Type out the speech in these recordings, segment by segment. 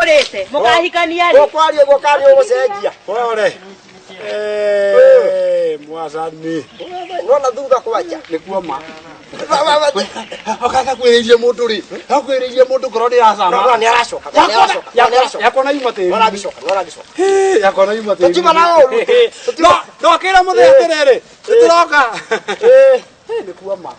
Murete mukahikania ri gokwarie gucenjia Ore mwasani nona thutha kwaja nikuo ma okaka kwiririe mundu ri akwiririe mundu koroni asama ni aracoka yakona imate aragicoka yakona imate tutima na uru no kira mutheterere turoka nikuo ma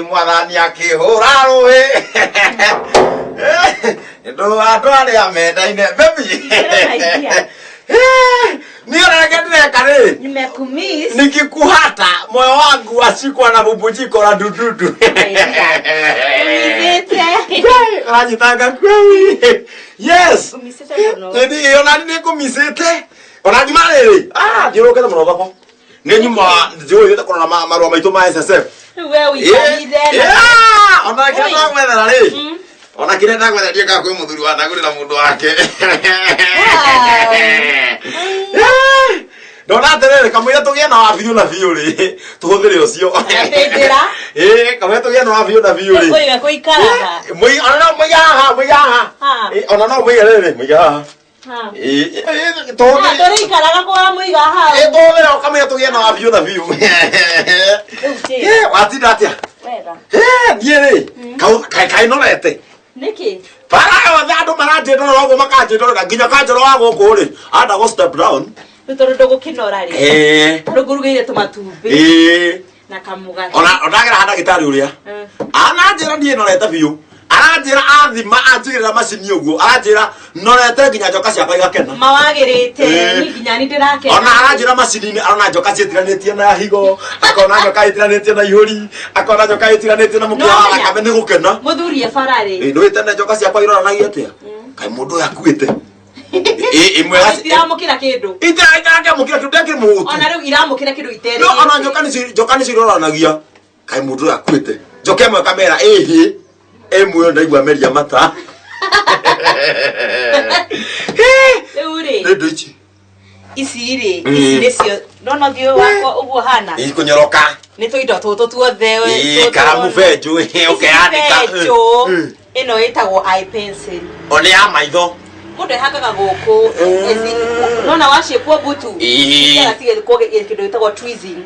mwathani akihura ruhi ndo atware amendaine baby niona ndeka ri nimekumiss nikikuhata moyo wangu wasikwa na bubujiko la dududu rajitanga kweli yes ndio ona nikumisete ona jumare jiroke muno thako ni nyuma njiwe kuna marua maitu ma SSF wewe ikanide ona kenda gwethera ri ona kirenda gwethera ndieka kwi muthuri wa ndagurira mundu wake ndona aterere kamwira tugie na wabiu na biu ri tuhuthire ucio ndira kamwira tugie na wabiu na biu ri oiga kuikaraga ona muigaha ona no muigarere muigaha tori ikaraga kwa muiga ha tore kamwira tugie na wabiu na biu watinda atia wega niere kai no lete niki para wandu marajendo rogo makajendo nginya kanjero wa guku ri anda go step down toro ndogo kinora ri ndogurugeire tumatumbi na kamugati onagira handa gitari uria anajira nie norete biu aranjira athima anjira macini uguo aranjira norete nginya njoka ciakwa igakena mawagirite ni nginya ni ndirakena ona aranjira macini ni arona njoka cietiranĩtie na higo akona njoka itiranĩtie na ihuri akona njoka itiranĩtie na mukia akame ni gukena muthuri efarari ndu itene njoka ciakwa iroranagia atia kai mundu yakuite imwe iramukira kindu iramukira kindu ndekiri ona riu iramukira kindu itere no ona njoka ni ciroranagia kai mundu yakuite njoka imwe kamera emwe ndaigwa meria mata uri ndoichi ici nicio nona thio wako uguo hana ikunyoroka ni tuindo tutu tuothe karamu venju ukeandika ino itagwo eye pencil one ya maitho mundu hakaga guku nona washikwo butu kila sige kido itagwo tweezing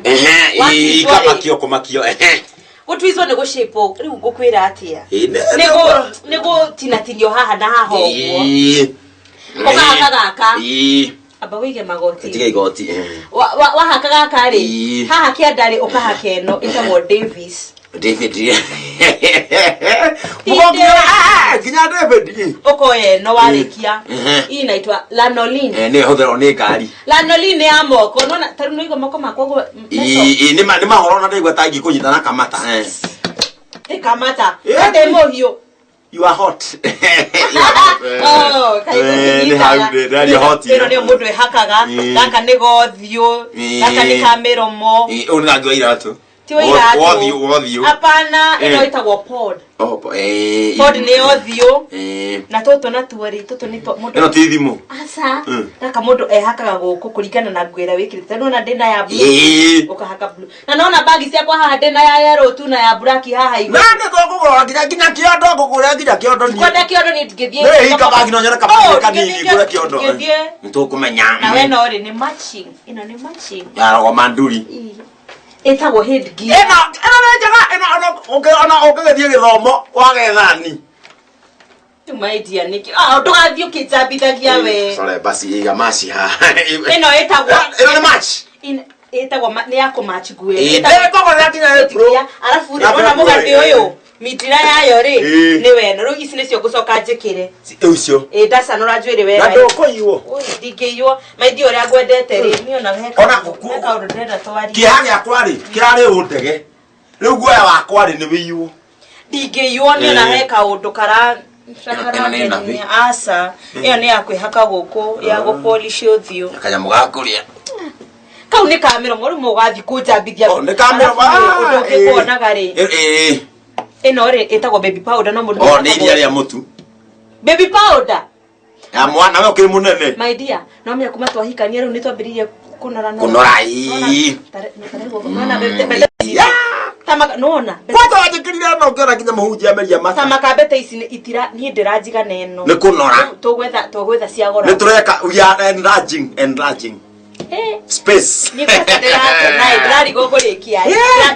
ikamakio kumakio gutwizo ne gushipo riu gukwira atia nego tinatinio haha na haha uguo okahakaga aba wige magoti tiga igoti wahakaga kari haha kiandari okahakeno itagwo Davis David ginya David okoye no warikia hii inaitwa lanolin ni hothero ni ngari lanolin ya moko nona taru no igo moko makwo ni mahoro na ndaigwa tangi kunyitana kamata kamata ande mohio you are hot kai ni hot ino ni mundu ehakaga gaka ni gothio gaka ni kameromo una ngwa iratu Wothio. Hapana, ino itagwo pod. Pod ni othio. Na toto na tuari, toto ni mundu. Ino ti thimu. Asa. Kaka mundu ehakaga guku kurikana na ngwira wikirite. Nona ndenda ya blue. Ukahaka blue. Na naona bagi cia kwa haha ndenda ya yellow tu na ya black haha igwe. Na ndiko kugura nginya kiondo ngugura nginya kiondo ni. Kwenda kiondo ni ngithie. Hey, kabagi no nyora kabagi kanini ngura kiondo. Nitukumenya. Na we no ri ni matching. Ino ni matching. Ya rogo manduri. Etagwo head gear. Ona thie githomo wagethani. Tumaidia niki. Tugathio kitabithagia we. Sore basi iga maci ha. Ino etagwo. Ino ni match. etagwa ni yako match gwe ndeko na kinya pro alafu ndona mugathi uyu mitira yayo ri ni weno ru ici nicio gucoka njikire ucio ndasa no rajwire wera na ndoko iwo ndingiyo maidi uria gwendete ri ni ona heka ona ndenda twari kihani akwari kirari undege riu guoya wakwa ri ni wiyo ndingiyo ni ona heka undu kara asa iyo ni yakwihaka guku ya gupolish uthio kanya mugakuria kau ni kamera muri mugathi kunjambithia ni kamera undu ngikuonaga ri ino ri etagwo baby powder no mundu ni iria ria mutu baby powder ya mwana we ukiri munene my dear no me kuma twahikania riu ni twambiririe kunora ii nona bete tamaka nona kwata wajikirira no ngera kinya muhunjia meria mata tamaka bete ici itira ni ndirajiga neno ni kunora tugwetha cia gora ni tureka we are enlarging space ni kwata nai drari gokurikia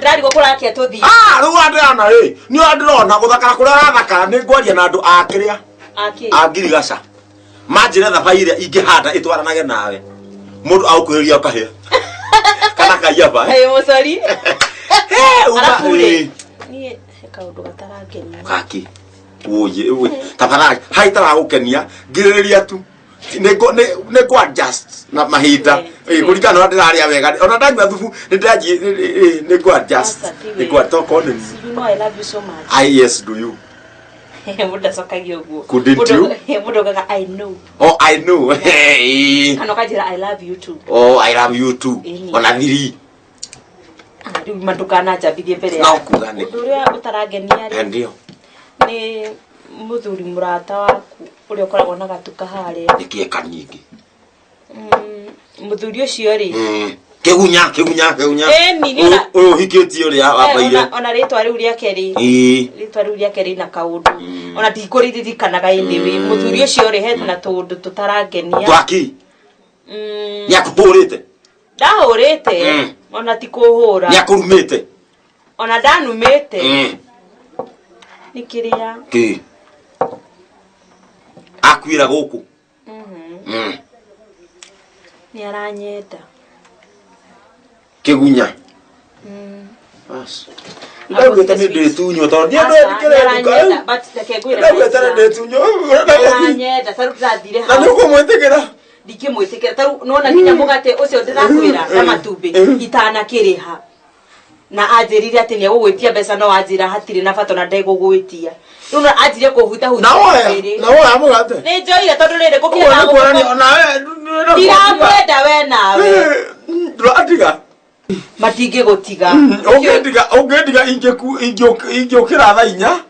drari gokurakia tuthi riu andirana ri ni andirona guthakara kuria rathakara ni ngwaria na andu akiria agirigaca manjire thabaire ingihanda itwaranage nawe mundu aukuriria ukahia kana kayaba musori ni kaundo gatarangenia kaki oye tafadhali haitara gukenia ngiriria tu ne go adjust na mahinda kurikana na ndiraria wega ona ndanywa thubu ni ndaji ne go adjust ne go talk on you know I love you so much yes do you muda sokagio guo couldn't you muda gaga I know I know kana kajira I love you too I love you too ona thiri riu mandukana njambithie mbere ya nakugane uria utarangenia ri ndio ni muthuri murata waku uria ukoragwo na gatuka hare nikieka nyingi muthuri ucio ri kigunya uyu hikiti uria wabaire ona ritwa riu ria keri ritwa riu ria keri na kaundu ona ndikuririkanaga indi wi muthuri ucio ri hena tundu tutarangenia twaki yakuhurite ndahurite ona tikuhura yakurumite ona ndanumite nikiria ki akwira guku ni aranyenda kigunya bas ndawe tani ndetunyo to ndio aranyenda but takegwira ndawe tani ndetunyo aranyenda taru thathire na nuko mwetekera ndikimwetekera taru nona kinya mugate ucio ndirakwira na matumbi itana kiriha na ajirire ati ni gugwitia mbeca no ajira hatire na bato na ndegugwitia riu na ajire kuhuta huta na oya mugate ni njoire tondu riri gukira na we ndiramwenda we nawe ndatiga matingi gutiga ungediga ingiukira tha inya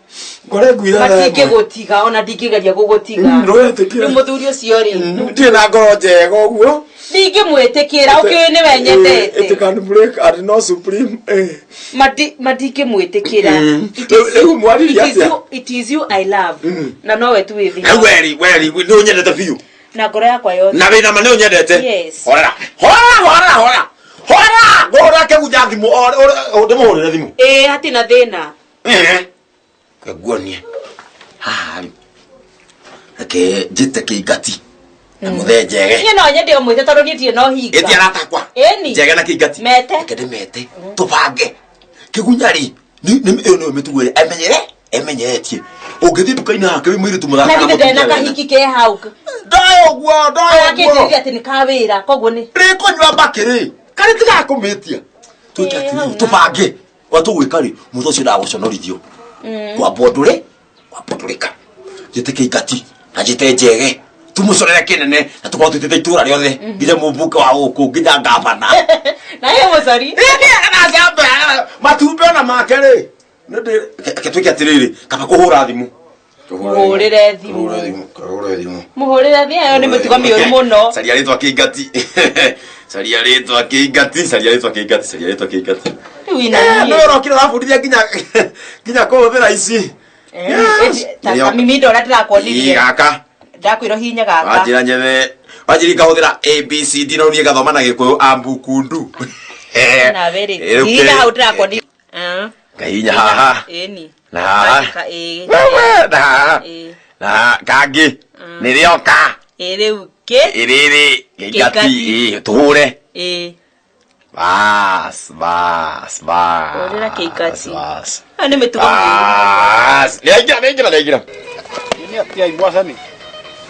ngore ngwira matingi gutiga ona ndingigeria gugutiga ni muthuri ucio ri ndie na ngoro njega uguo ndingimwitikira ukiwe ni we nyendete it can break and no supreme ndingimwitikira it is you I love na no we tu withi weri ni unyendete biu na ngoro yakwa yothe na wina mane unyendete yes hora ngora ke gujathi o ndimurire thimu hatina thina kaguonie ke jite ke igati na muthenjege ni no nyende o mwite tondu nitie no hinga eti aratakwa njege na kigati mete tubange kigunyari ni eno mituwe emenyeretie ugithi dukaina hake mwiri tumuthaka na ndena kahiki ke hauka dayo akete ati ni kawira koguo ni rikonywa bakiri kari tiga kumitia tubange watugwikari mutho ucio ndaguconorithio kwa bondurika jite ke igati na jite njege tumucorere kinene na tukorwo twitite itura riothe nginya mumbuke wa guku nginya ngabana na ye mucori na jambe matumbe na makere nende ketwike atiriri kaba kuhura thimu muhurire thimu muhurire thimu ayo ni mitugo miuru muno saria ritwa kingati wina no rokira rafundithia nginya kuhuthira ici mimi ndo ndirakwonirie gaka ndakwiro hinya gaka wajira nyethe wajiri kahuthira ABCD no nie gathoma na gikuyu ambukundu na veri hinya hau ndirakwonirie kahinya haha eni na wewe na kangi nirioka riu ke iriri gigati tuhure Bas. Orera keikati. Bas. Ane metuko. Bas. Nĩaingĩra. Ni atia imwasani.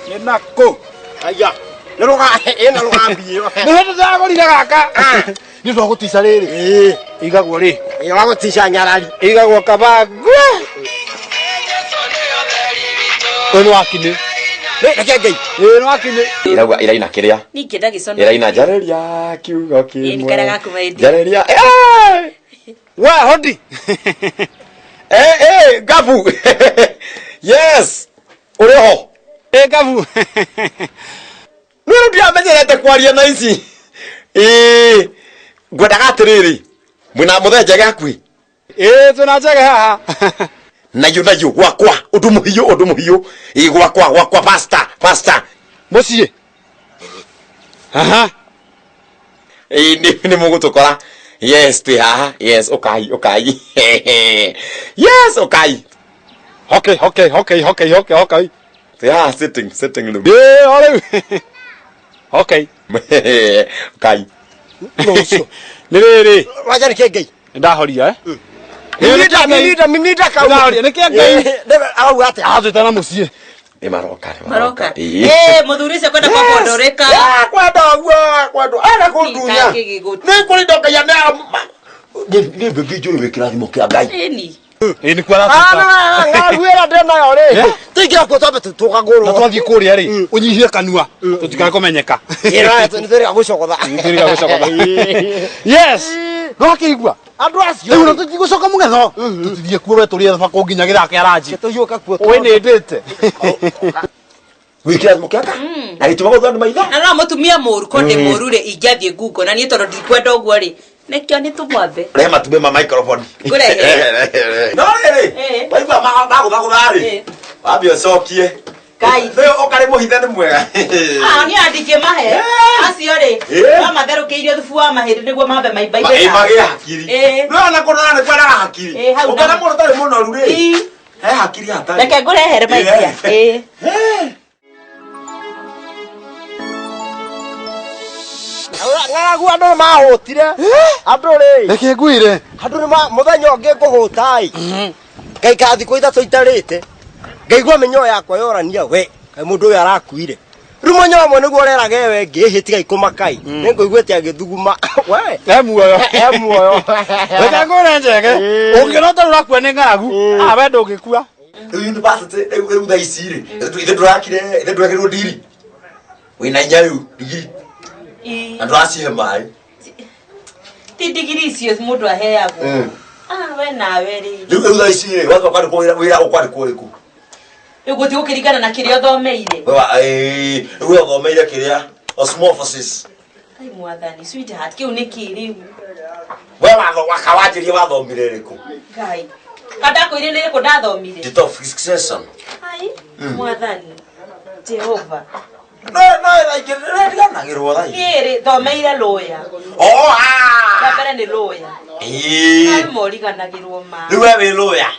Ni nako. Aya. Ena rũgambi. Nĩ ndagorire gaka. Nĩ twagũtica rĩrĩ. Igagwo rĩ. Wagũtica nyarari. Igagwo kabangu. Nĩ wakinĩ. Reke Ngai. Nĩ wakinĩ. Iraina kĩrĩa? Nikenda gicono. Iraina njarĩria kiugo kĩmwe. Ni karaga kumaidi. Njarĩria. Wa hodi. Gabu. Yes. Uri ho. Gabu. Nĩ ndiamenyerete kwaria na ici. Ngwendaga atĩrĩrĩ. Mwĩna mũthenya gakui. Tunacheka haha. Nayo gwakwa undu muhiu gwakwa pasta Mũciĩ. Aha. Ni mugutukora. Yes twi haha. Yes ukai. Yes ukai. Okay. Twi haha sitting room. Ole. Okay. Ukai. Mũcio. Nĩ rĩrĩ. Wacha reke Ngai. Ndahoria Minita kau. Ndahoria nĩ kĩa Ngai. Au ate. Azwĩta na mũciĩ. Maroka. Muthuri ucio kwenda kwa Bondoreka. Kwenda. Ana kundunya. Nĩ kũrĩ ndokaia na nĩ mbembe njũĩ wĩkĩrathimo kĩa Ngai. Eni. Nĩ kwaratuka. Ngaruĩra ndenayo rĩ. Tingira ko twabe tukagũrwo. Na twathiĩ kũrĩa rĩ, ũnyihie kanua. Tũtikae kũmenyeka. Ira nĩ thĩrĩ gũcogotha. Yes. No akĩigua. Andũ acio. Rĩu tũtigũcoka mũgetho. Tũthiĩ kuo we tũrĩe thako nginya gĩthaka kĩa ranji. Tũhiũka kuo. Oi nĩ ndĩte. Wĩkĩrathimo kĩa Ngai. Na gĩtũma gũthana maitho. Na no mutumia mũru konde mũru rĩ ingĩathiĩ Google na niĩ tondũ ndikwenda ũguo rĩ. Nekio nĩ tumwambe. Rehe matumbĩ ma microphone. Kũrehe. No rĩrĩ. Waigua magũthagũtha rĩ. Wambia ũcokie. Ngai. Rĩu ũkarĩ mũhithe nĩ mwega. Ni andike mahe. Acio rĩ. No matherũkĩirio thubu wa mahĩndĩ nĩguo mambe maimbaite. Magĩe hakiri. No ona kũrora nĩ kwenda hakiri. Ũkana mũndũ tarĩ mũnoru rĩ. He hakiri hatarĩ. Reke ngũrehere maicia. Ng'aragu andũ mahũtire. Andũ rĩ. Reke ngwire. Andũ nĩ mũthenya ũngĩ ngũhũtai. Ngaikara thikũ ithatũ itarĩte. Ngaigua mĩnyoo yakwa yorania we. Kaĩ mũndũ ũyũ arakuire. Rĩu mũnyoo ũmwe nĩguo ũreraga we ngĩhĩtiga ikũmakai. Nĩ ngũiguĩte agĩthuguma. We. Muoyo. Muoyo. Reke ngwire njege. Ũngĩrota ũrakua nĩ ng'aragu. We ndũngĩkua. Rĩu university rĩu thaa ici rĩ. Ithe ndũrakĩrwo ndiri. Wĩna inya rĩu digiri. Na ndũracihe maĩ. Ti digiri icio mũndũ aheagwo. We nawe rĩ. Rĩu thaa ici rĩ wathiĩ kwandĩkwo wĩra ũkwandĩkwo rĩkũ? Ũgũthiĩ gũkĩringana na kĩrĩa ũthomeire. Rĩu ũthomeire kĩrĩa osmosis. Ai mwathani sweetheart kĩu nĩ kĩrĩu. We wakawanjĩrie wathomire rĩkũ? Ngai. Kadakwĩrire nĩ rĩkũ ndathomire? Detoxification. Ai mwathani. Jehova. No ndiganagerwo tha. Kĩrĩ thomeire lawyer. Mbere nĩ lawyer. Ai moriganagĩrwo ma. Rĩu we wĩ lawyer.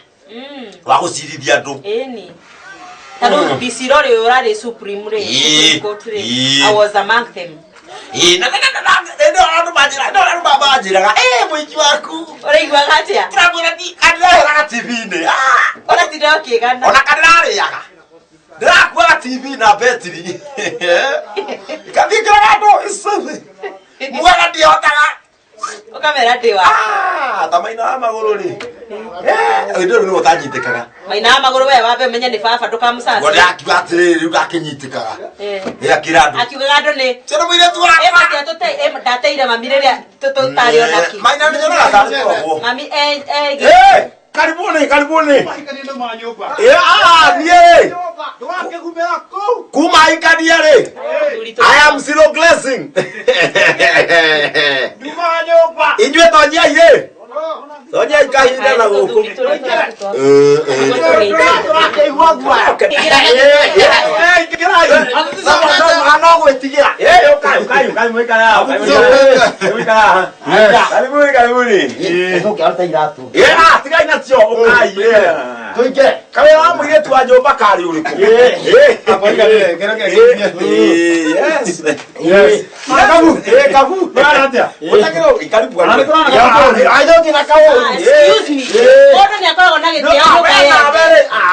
Wa gũcirithia andũ. Eni. Tano bisiro rĩ ũrarĩ supreme rĩ. I was among them. Andũ manjĩraga mũingĩ waku. Ũraiguaga atĩa? Ndĩramwĩra andĩraheraga TV-inĩ. Ũratinda ũkĩgana. Ona kanĩrarĩaga. Ndĩrakuaga TV na betiri. Kathingĩraga andũ icũthĩ. Mugaga ndihotaga. Ukamera ndiwa. Ta maina wa magũrũ rĩ. Ndio nĩ ũtanyitĩkaga. Maina wa magũrũ we wambe menye nĩ baba ndũkamũcaca. Wona akiuga atĩrĩrĩ rĩu ndakĩnyitĩkaga. Akĩra andũ. Akiuga andũ nĩ. Ciana mũirĩtu wakwa. Ndateire mami rĩrĩa tũtarĩ onaki. Maina nĩ nyonaga tarĩ kwagwo. Mami karibuni. Mahikanĩte ma nyũmba. Niĩ. Ndũgakĩgumĩra kũu. Kuma ikania rĩ. I am zero glazing. Nduma nyũmba. Inyuĩ tonyiai rĩ. Tonyai kahinda na gũkũ. Ndũrakĩigua guoya. Anogwĩtigĩra. Ũkai mũikara haha. Karibuni. Nĩtũkĩaruta iratũ. Tigai nacio ũkai. Tũingĩre. Kawe wa mwire tu ajoba kari uriku. Apoigarire kereke. Yes. Yes. Kabu. Bana atia. Utakiro ikaribu bwana. Ayo kina kawo. Excuse me. Mbona ni akoragwo na gĩtĩo nyũmba yene?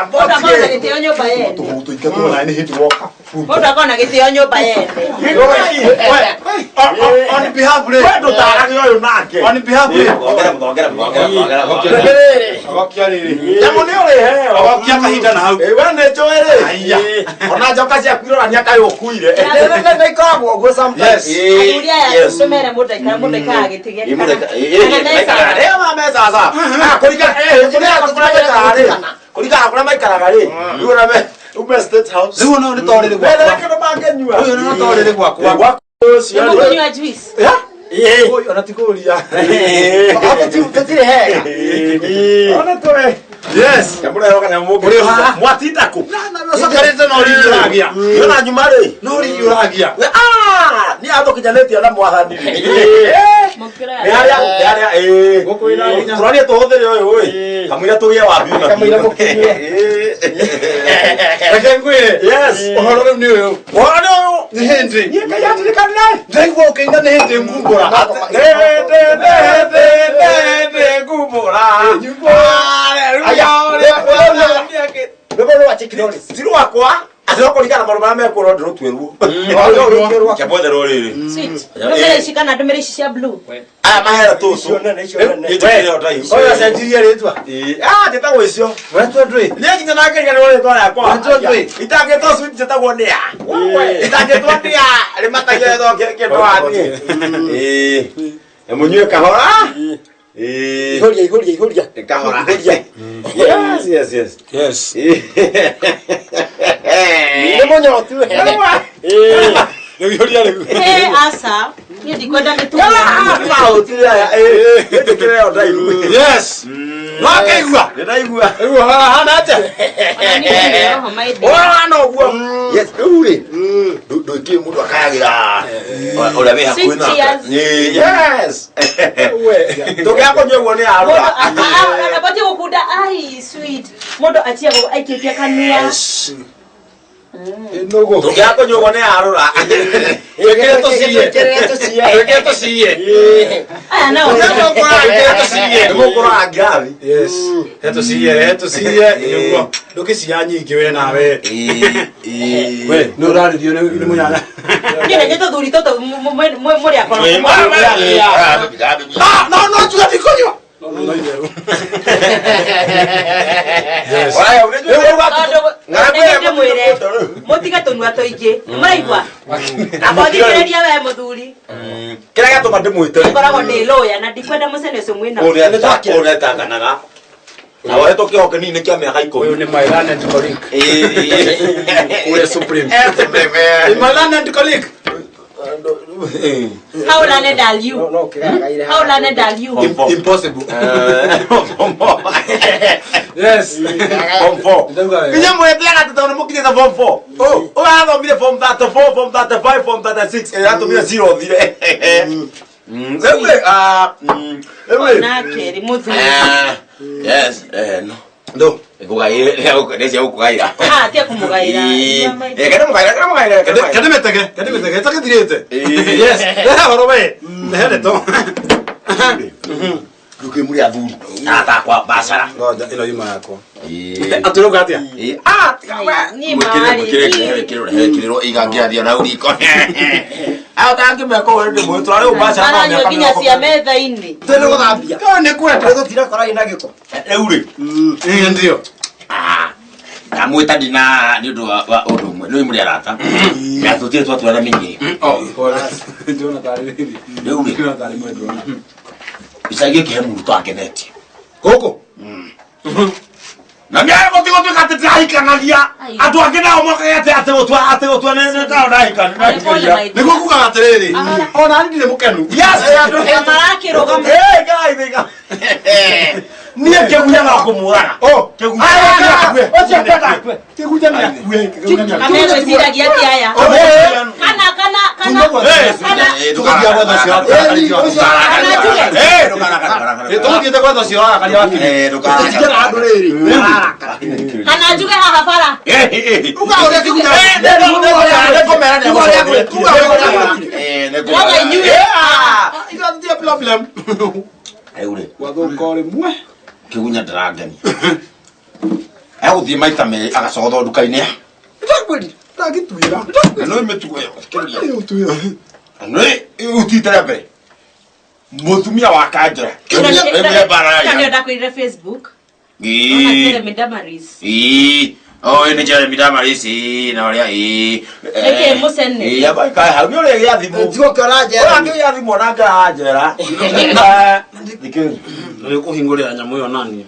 Mbona akoragwo na gĩtĩo nyũmba yene? Tu ikatu na ni hit walk. Mbona akoragwo na gĩtĩo nyũmba yene? On behalf of Wewe tarani oyo nake. On behalf Gokiariri. Jamu ni ore he. Gokia kahinda na hau. Wewe ne joere. Aya. Ona joka cia kwirora ni akayo kuire. Ndio ikoragwo go sometimes. Aruria ya tumere mũndũ agĩtĩ gĩake. Leo mama sasa. Kulika kuna maikaraga ri. Ndio na me. Ume state house. Riu no ni torire Wewe gwakwa. kero mangenyua. Uyu no torire gwakwa. Gwakwa Mũkũnyua juice. Ya? Uyu ona tikuria. Hapo tutire hega. Ona toe. Yes. Kamuna yoka na mugo. Mwatinda ku. Sokarete no rinjuragia. Yona nyumare. No rinjuragia. Ni ando kijaneti ona mwathani. Turania tuhũthĩre ũyũ ĩ kamũira tũgĩe wabi una Kamũira mũkinyie. Reke ngwire. Yes. Ũhoro rĩu nĩ ũyũ. Wona ũyũ Nĩ hindi. niĩ kayatirikana Ndaigua ũkĩinga nĩ hindi ngumbũra. ngumbũra Ndio wa chikidori. tiru wakwa atirokũringana maũndũ marĩa mekũrwo ndĩrũtuĩrwo kĩambothe rũrĩrĩ Sweet. Ndũmĩrĩri ici kana ndũmĩrĩri ici cia blue. aya mahera tũcũ Cionane cionane. Oyo acenjirie rĩtwa. njĩtagwo icio Wetwo ndũĩ. nĩ nginya nakĩriganĩrwo rĩtwa rĩakwa Wetwo ndũĩ. itangĩtwo sweet njĩtagwo nĩa itangĩtwo nĩa rĩmatagio rĩtwa kĩndũ waniĩ mũnyue kahora Ihuria. kahora Ihuria. Yes. Ni monyotu hega. Rĩu ihuria rĩu. Asa. Niĩ ndikwenda mĩtumia. Yes. No akaigua. ndĩraigua Rĩu hana atĩa? Ona niĩ nĩ roho maithĩ. ona ũguo rĩu rĩ ndũikĩrĩ mũndũ akayagĩra ũrĩa wĩ hakuhĩ tũngĩakũnyua ũguo nĩ arũra Anabatia gũkunda ai sweet. Mũndũ atiagwo aikĩtie kanua. Nugu. tũngĩakũnyua ũguo nĩ arũra Wekere tũciye. Aya nao. gũkũra ngirathi Yes. He tũciye. Nĩguo. Ndũkĩcia nyingĩ we nawe. We, nĩ ũrarĩrio nĩ mũnyanya. Niĩ nĩ tũthuri tũtũ mũrĩ akoro. no njuga ndikũnyua Yes. Ndĩmwĩre mũtige tũnua tũingĩ. Nĩmũraigua? Akothikĩrĩria we mũthuri. kĩrĩa gĩatũma ndĩmwĩte Ngoragwo ndĩ lawyer na ndikwenda mũcene ũcio mwĩna. ũrĩa tanganaga na wohetwo kĩho kĩnini kĩa mĩaka Ũyũ 10 nĩ my learned colleague. Ũrĩa Supreme. My learned colleague. How learned are you? How learned are you? Impossible. Yes. Form 4 kinya mwetega tũtũ nĩ mũkinyĩte form 4 ũrathomire form 34 form 35 form 36 ĩratũmire 0 thire Nake rĩ mũthuri. yes no ndo ikugaire ukugaira Tia kũmũgaĩra. Kadĩmĩtege takĩthirĩte. Yes. Ũhoro we. Nĩhendeto. ndũkĩmũrĩ athuri atakwa mbacara Ngoja ĩno yuma yakwa. Atũrũga atĩa? kiriro igangĩathia na uriko atangĩmeka ndĩmwe twarĩ mbacara Maranyua nginya cia metha-inĩ. Tene gũthambia. Nĩ kwenda. Gũtira korai na gĩko. rĩu rĩ Ndio. ndamwĩta ndina nĩ ũndũ wa ũndũ ũmwe nĩ mũrĩ arata na tũtirĩ twatwara mĩnyĩ Ndĩrona tarĩ rĩu. rĩu rĩ Ndĩrona tarĩ mwendwa. icagi kĩhe mũrutwo akenetie Gũkũ. na nĩgũtigũtuĩka atĩ tĩrahikanagia andũ angĩ nao mokaga atĩ gũtua nĩ tao ndahikania Nĩguo kugaga atĩrĩrĩ. Ona niĩ ndirĩ mũkenu. Marakĩrũgama. niĩ kĩgunyana kũmũraga Amegwĩciragia atĩ aya. Tũgũthiĩte gwetha ũcio wa akaria wakinya. Andũ rĩrĩ. Kana njuge haha bara. Uga ule kigunya. Problem. Ule. Wathukore mwe. Kigunya dragani. Uthie maita me agacogotho nduka-inĩ. Ndakwĩri, ndagĩtuĩra. No imetuoyo. No utitera mbere. Mutumia wa Kanjũra. Kana ndakwĩrire Facebook. Jeremy Damaris. Ni Jeremy Damaris na ũrĩa Eke Musene. Ya bai kai hau nĩũrĩa gĩa thimũ. Tigo kora njera. Ũrĩa gĩa thimũ na ngara njera. Nĩ kũhingũrĩra nyamũ ĩyo nani.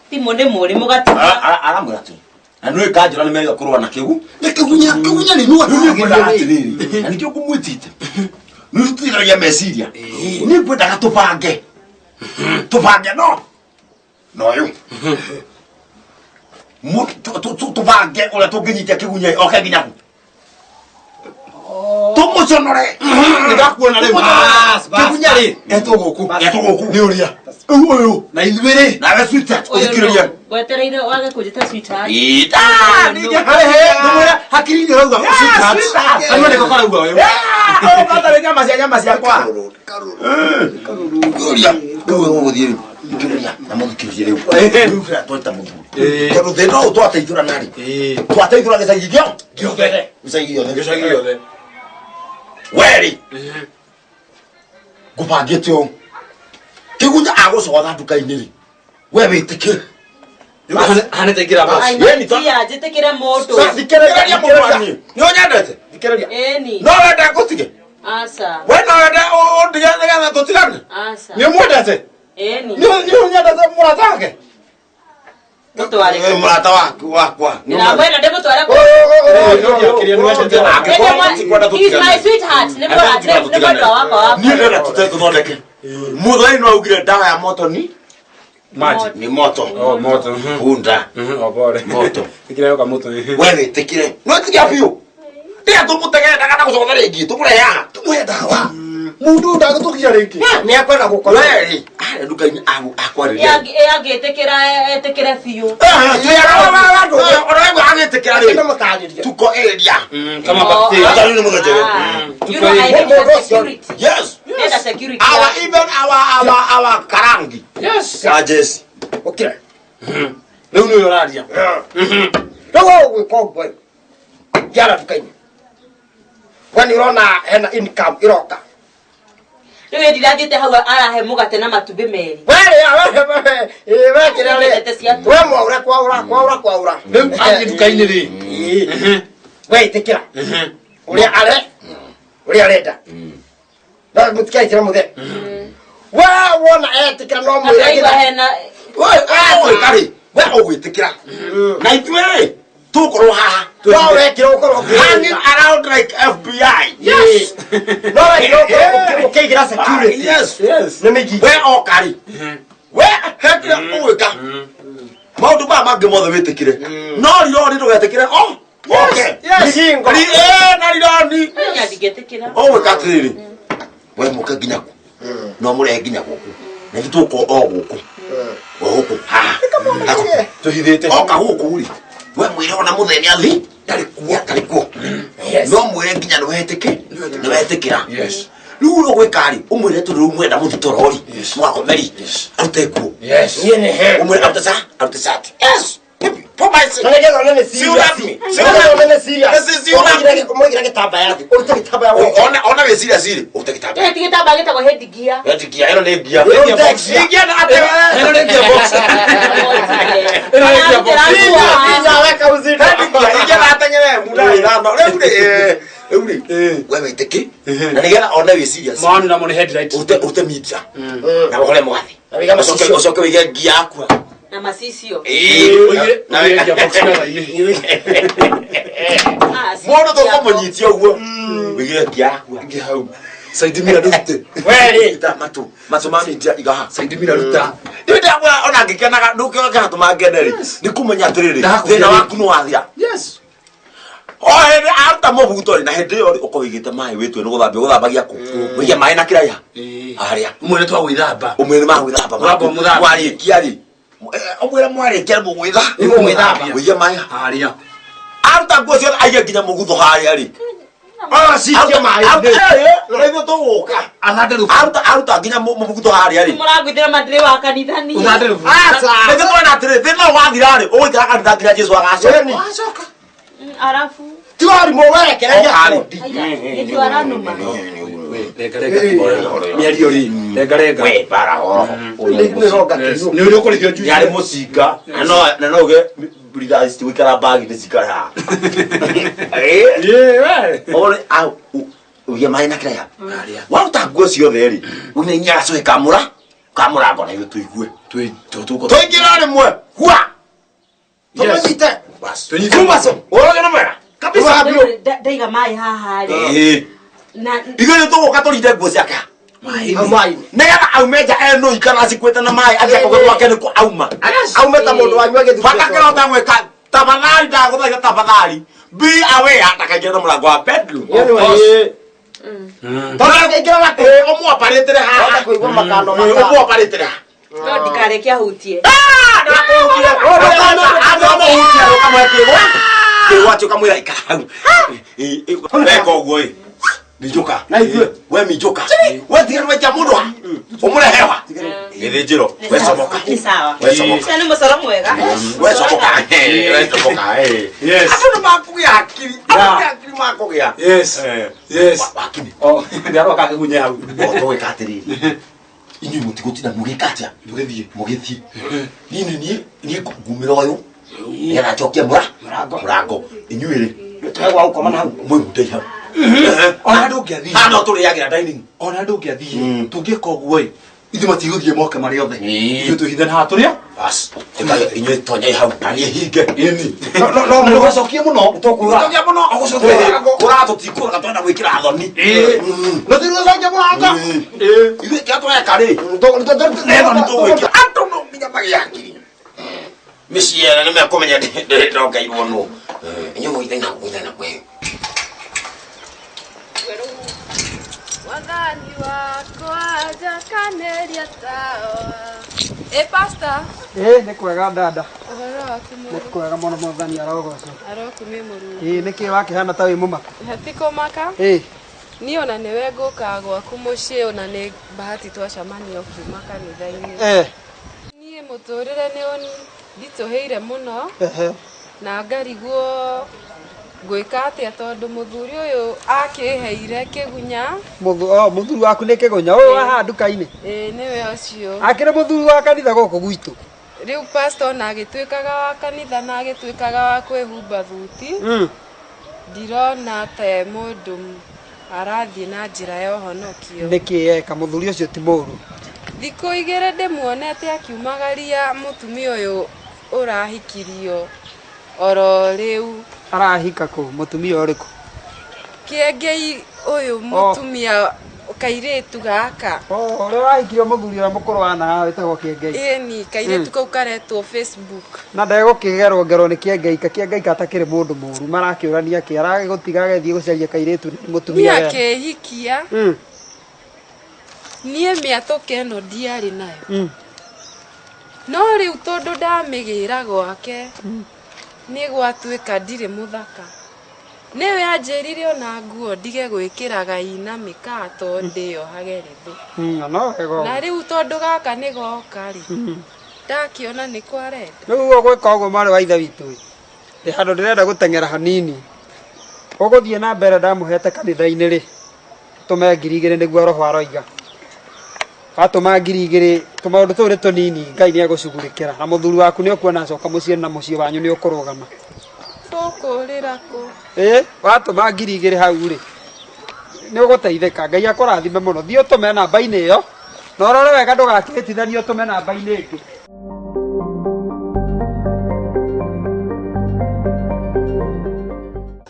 Timo nĩ mũrĩ mũgatuka. Aramwĩra tu. Na nĩ Kanjũra nĩ mega kũrũa na kĩgu. Nĩ kigunya nĩ nuo. Na nĩkĩo ngũmwĩtite. Nĩ tutiragia meciria. Nĩ ngwendaga tũbange. Tũbange no. No yo. Tũbange ũrĩa tũngĩnyitia kĩgunya oke nginya ku. Tũmũconore. Nĩndakuona rĩu. Kĩgunya rĩ. Etũgũkũ. Nĩ ũrĩa. Ũyũ. Na ithuĩ-rĩ. Nawe sweetheart. Ũthikĩrĩria. Wetereire wage kũnjĩta sweetheart. Hakiri nĩ ũrauga sweetheart. Anyua nĩko karauga wewe. Ũkata nyama ciakwa. Ũrĩa. Ũgũthiĩ rĩu. Na mũthikĩrĩrie rĩu. Rĩu tweta mũthuri. Tondũ thĩna ũyũ twateithũra narĩ. Twateithũra gĩcagi gĩothe. Gĩcagi gĩothe. Weri. Ngũbangĩte ũũ. Kĩgunya agũcogotha nduka-inĩ rĩ. We wĩtĩkĩre. Hanete ngira basi. Tia njĩtĩkĩre mũndũ. Thikĩrĩria mũndũ. Nĩ ũnyendete? Thikĩrĩria. Eni. No wenda ngũtige? Aca. We no wenda ũndige nĩgetha tũtigane? Aca. Nĩ ũmwendete? Eni. Nĩ ũnyendete mũrata wake? Mũtware. Mũrata wakwa. Ndĩramwenda ndĩmũtware kũ. He's my sweetheart. Nĩ mwendwa wakwa. Niĩ ndĩrenda tũthondeke. Mũthoni no augire ndawa ya moto ni? Maji. Ni moto. Oh, moto. Bunda. Obore. Moto. Fikira yoka moto. We wĩtĩkire. No tiga biũ. Tia tũmũtegenda kana gũcogotha rĩngĩ tũmũrehaga. Tũmũhe ndawa. Mundu ndagũtũkia rĩngĩ. Nĩ akwenda gũkorwo. Weri. Arĩ nduka-inĩ akwarĩria. Angĩtĩkĩra etĩkĩre biũ. Agĩtĩkĩra rĩ. Tuko area. Kama bakteria. Atarĩ nĩ mũthenya. You know I need security. Yes. Nenda security. Our karangi. Yes. Jesse. Okay. Rĩu nĩ ũraria. Ndogo gwĩkongwe. Yara nduka-inĩ. Wani ũrona hena income iroka. Rĩu ndirathiĩte hau arahe mũgate na matumbĩ merĩ. We kĩrĩa rĩ. We mwaura kwaura. Rĩu athiĩ nduka-inĩ rĩ. We ĩtĩkĩra. Ũrĩa arenda. No mũtikaitĩra mũthee. We wona etĩkĩra no Akaigua hena. We ũgwĩtĩkĩra. Na ithuĩ tũkorwo haha. No wekĩra ũkorwo Hanging around like FBI. Yes. No wekĩra ũkorwo ũkĩigira security. Yes. Nĩ mĩgi. We okari. We hekĩra ũgwĩka. Maũndũ maya mangĩ mothe wĩtĩkire. No rironi ndũgetĩkĩre. Okay. Migingo. Na rironi. Ndingĩtĩkĩra. Ũgwĩka atĩrĩrĩ. We mũke nginya ku. No mũrehe nginya gũkũ. Na ithuĩ o gũkũ. O gũkũ. Tũhithĩte. Oka gũkũ rĩ. We mwĩre ona mũthenya athi. Ndarĩ kuo. No mwĩre nginya nĩwetĩkĩra. Yes. Rĩu ũgwĩka rĩ. Ũmwĩre tondũ mwenda mũthitorori. Mwakomeri. Arute kuo. Yes. Niĩ nĩ he. Ũmwĩre arute sati. Yes. For my sake. Nĩgetha nene serious. Mũigire gĩtambaya thĩ. Ũrute gĩtambaya wĩke. Ona wĩ serious rĩ. Ũrute gĩtambaya. Heti gĩtambaya gĩtagwo headgear. Headgear ĩno nĩ gear. Ingia na atĩ. Ĩno nĩ gearbox. Ĩno nĩ gearbox. Inya weka uzito. Ingia na atengere muda ĩrano. Rĩu rĩ. We wĩtĩkĩ. Na nĩgetha ona wĩ serious. Maoni na moni headlight. Ũrute media. Na ũhore mũgathi. Ũcoke wĩige gear yaku. Na macicio. Na gearbox meza-inĩ. Mũndũ tũkũmũnyitia ũguo. Wĩige gear yaku. Hau. Saidi mira rute. Weri matu manyitia igaha. Saidi mira ruta. Ndĩndagwa ona ngĩkenaga ndũkĩoka tũmangeneri. Nĩ kũmenya atĩrĩrĩ. Thĩna waku nĩ wathira. Yes. Hĩndĩ aruta mũbuto rĩ na hĩndĩ ĩyo ũko wĩigĩte maĩ wĩtwe nĩ gũthambagia kũ. Wĩige maĩ na kĩraiha. Harĩa. Umwe nĩ twa gwĩthamba. Umwe nĩ magwĩthamba. Warĩkia rĩ. Omwera mwari kera mugwitha. Ni mugwitha. Wiya mai haria. Aruta nguo cio aiye nginya mugutho haria ri. Cikia mai. Rĩu tũgũka. Aruta nginya mugutho haria ri. Mũragwithĩra mandĩrĩ wa kanithani. Aca. Nĩguo twena atĩrĩ thĩna wathira ri. Ũgũikara kanitha nginya Jesu agacoka. Arafu. Tiwari mũwerekereria harĩ. Nĩtu aranuma. Mĩario ri. Renga. We bara horo. Nĩ ũrĩ ũkũrĩhio njuici. Yarĩ mũcinga. Na no uge brida istiwikara bagi nĩcikara. Ole au. Uye mai na kĩrĩa. Waruta nguo ciothe ri. Ũnenya gacoĩ kamũra ngona ithuĩ tũigue. Tũingĩra rĩmwe. Hua. Tũmanyite. Tumaso. Ũrogĩ na mwega. Kabisa. Ndaiga mai haha rĩ. Na igũrũ tũgũka tũrinde nguo ciake. Mai. Nĩgetha aume nja eno ikana cikwĩte na mai atĩa kũgĩ gwake nĩkũ auma. Aume ta mũndũ wanyu agĩthiĩ. Bakakĩrota gwĩka tafadhali ndagũthaitha tafadhali. Be aware atakaingĩra na mũrango wa bedroom. Tũragĩingĩra gakũ ũmũaparĩtĩre haha. Kũigua makando ũmũaparĩtĩre haha. no ndikareke ahutie. Wacho kamwira ikahau. Eko goi. Mijoka. We mijoka. We tirwe cha mundu. Omure hewa. Ngithijiro. We somoka. Ni sawa. We somoka. Sasa ni musoro mwega. We somoka. We somoka. Yes. Afu makuya akili. Akili makuya. Yes. Yes. Akili. Oh, ndiaro kakunye hau. Otowe katiri. Inyu mutigutina mugikatia. Mugithie. Nini ni ngumiro wayo. Era chokia murango. Inyuire. Twegwa ukoma na hau. Mwĩhunde hau. Ona ndũngĩathie. No tũrĩagĩra dining. Ona ndũngĩathie. Tũngĩka ũguo ĩ. Ithuĩ matigũthiĩ moke marĩ othe. Ithuĩ tũhithe na hatũrĩa. Bas. Ĩkaga inyuĩ tonyai hau. Na niĩ hinge. Ĩni. No mũcokie mũno. Tũkuga mũno. Kũra tũtikũraga twenda gwĩkĩra thoni. No tirũcokia mũrango. Ithuĩ kĩa tweka rĩ. Neno nĩtũgwĩkĩra. Andũ no minya magĩakiri. Mĩciĩ ĩno nĩmekũmenya ndĩrongeirwo nũ. Inyuĩ mũithaina kwĩ. Wathani wakwa njakaneria tawa. Pastor. Nĩ kwega dada. Ũhoro waku Nĩ kwega mũno mwathani arogocwo. Arokumia mũrũi. Nĩkĩ wakĩhana ta wĩ mũmaku? Hatikũmaka. Niĩ ona nĩwe ngũka gwaku mũciĩ ona nĩ bahati twacemania kuma kanitha-inĩ. Niĩ mũtũrĩre nĩ nditũhĩire mũno. Na ngarigwo gwĩka atĩa tondũ mũthuri ũyũ akĩheire kĩgunya. Mũthuri waku nĩ kĩgunya ũyũ haha nduka-inĩ? Nĩwe ũcio. Akĩrĩ mũthuri wa kanitha gũkũ gwitũ? Rĩu pastor na agĩtuĩkaga wa kanitha na agĩtuĩkaga wa kwĩhumba thuti. Ndirona ta mũndũ arathiĩ na njĩra ya ũhonokio. Nĩkĩ eka mũthuri ũcio ti mũũru? Thikũ igĩrĩ ndĩmuonete akiumagaria mũtumia ũyũ ũrahikirio oro rĩu. Arahika kũ mũtumia ũrĩkũ? Kĩengei ũyũ mũtumia kairĩtu gaka. Ũrĩa wahikirio mũthuri ũrĩa mũkũrũ wa na wĩtagwo Kĩengei? Ĩni kairĩtu kau karetwo Facebook. Na ndegũkĩgerwo ngerwo nĩ Kĩengei atakĩrĩ mũndũ mũũru marakĩũrania kĩ aragĩgũtiga agĩthiĩ gũcaria kairĩtu mũtumia we. Akĩhikia. Niĩ mĩatũka ĩno ndiarĩ nayo. No rĩu tondũ ndamĩgĩra gwake nĩ gwatuĩka ndirĩ mũthaka. Nĩwe anjĩrire ona nguo ndige gwĩkĩraga ina mĩkato ndĩohage rĩthĩ. Na rĩu tondũ gaka nĩ goka rĩ. Ndakĩona nĩ kwarenda. Rĩu ũgwĩka ũguo mwarĩ wa ithe witũ ĩ. Ndĩ handũ ndĩrenda gũteng'era hanini. Ũgũthiĩ na mbere ndamũhete kanitha-inĩ rĩ. Tũme 2,000 nĩguo roho aroiga. Watũma 2,000 tũmaũndũ tũu nĩ tũnini Ngai nĩ egũcugurĩkĩra. Na mũthuri waku nĩ ũkuona acoka mũciĩ na mũciĩ wanyu nĩ ũkũrũgama. Tũkũrĩra kũ? Watũma 2,000 hau rĩ. Nĩ ũgũteithĩka. Ngai akũrathime mũno. Thiĩ ũtũme namba-inĩ ĩyo. Na ũrore wega ndũgakĩhĩtithanie ũtũme namba-inĩ ĩngĩ.